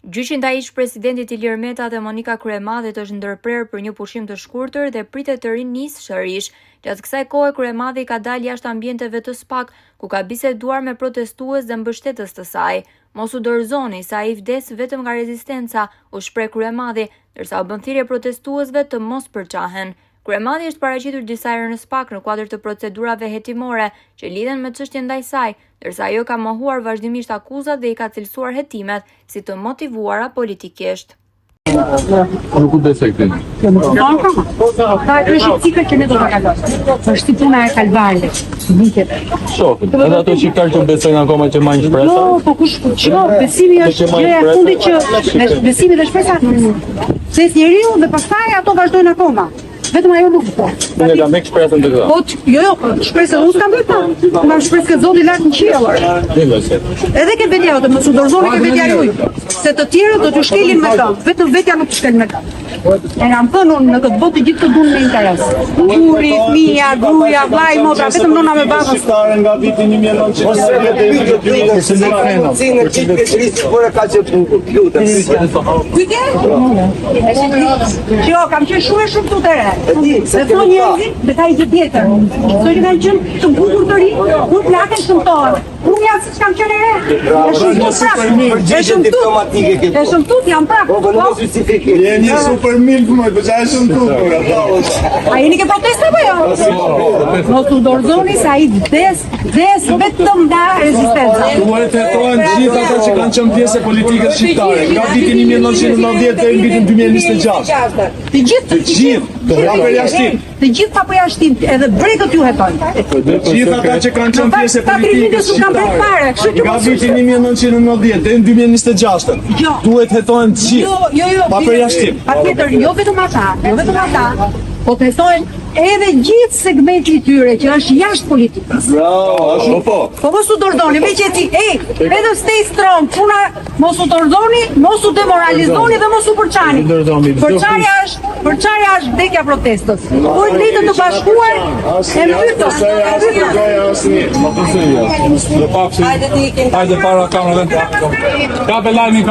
Gjyqi ndaj ish-presidentit Ilir Meta dhe Monika Kryemadhit është ndërprerë për një pushim të shkurtër dhe pritet të rinisë sërish. Gjatë kësaj kohe Kryemadhi ka dalë jashtë ambienteve të SPAK, ku ka biseduar me protestues dhe mbështetës të saj. Mos u dorëzoni se ai vdes vetëm nga rezistenca, u shpreh Kryemadhi, ndërsa u bën thirrje protestuesve të mos përçahen. Kryemadhi është paraqitur disa herë në SPAK në kuadër të procedurave hetimore që lidhen me çështjen ndaj saj, ndërsa ajo ka mohuar vazhdimisht akuzat dhe i ka cilësuar hetimet si të motivuara politikisht. Nuk u besoj këtë. Ka është cikël që ne do ta kalojmë. Është puna e kalvarit. Vitet. Shohim. Edhe ato shqiptarë që besojnë akoma që marrin shpresë. Jo, po kush besimi është gjëja e fundit që besimi dhe shpresa. Se njeriu dhe pastaj ato vazhdojnë akoma. Vetëm ajo nuk po. Unë kam me shpresën të këtë. Po, jo, shpresën unë s'kam bërë. Unë kam shpresë që Zoti lart në qiell. Edhe ke vetja jote, mos u dorëzoni ke vetja juaj. Se të tjerët do t'ju shkelin me të, vetëm vetja nuk të shkel me të. E kam thënë unë në këtë botë të gjithë të duan me interes. Burri, fëmia, gruaja, vllai, motra, vetëm nona me babën. Nga viti 1990. Jo, kam qenë shumë tutere. Se thonë njerëzit, dhe ka i gjë tjetër. So që kanë qenë të bukur të ri, unë plakën shëmtojnë. Unë jam si që kam qenë e re. E shëmtut jam prap. Jeni super milf më, për qa e shëmtut. A jeni ke protesta për jo? Mos u dorëzoni se a i vdes vetëm nga rezistenca. Duhet të hetohen gjithë ata që kanë qenë pjesë e politikës shqiptare, nga vitin 1990 dhe në vitin 2026. Të gjithë. Ja përjashtim. Të gjithë pa përjashtim, edhe brekët ju hetojnë. Të gjithë ata që kanë qenë pjesë e politikës shqiptare, nga vitin 1990 dhe në 2026. Duhet hetohen të gjithë. Jo. Pa përjashtim. Patjetër, jo vetëm ata, po të hetojnë edhe gjithë segmenti i tyre që është jashtë politikës. Bravo, Po mos u dorëzoni, me qeti, edhe stay strong, puna mos u dorëzoni, mos u demoralizoni dhe mos u përçani. Përçarja është vdekja protestës. Por lidhë të bashkuar e mbytës. Hajde para kamerën. Ka belajmi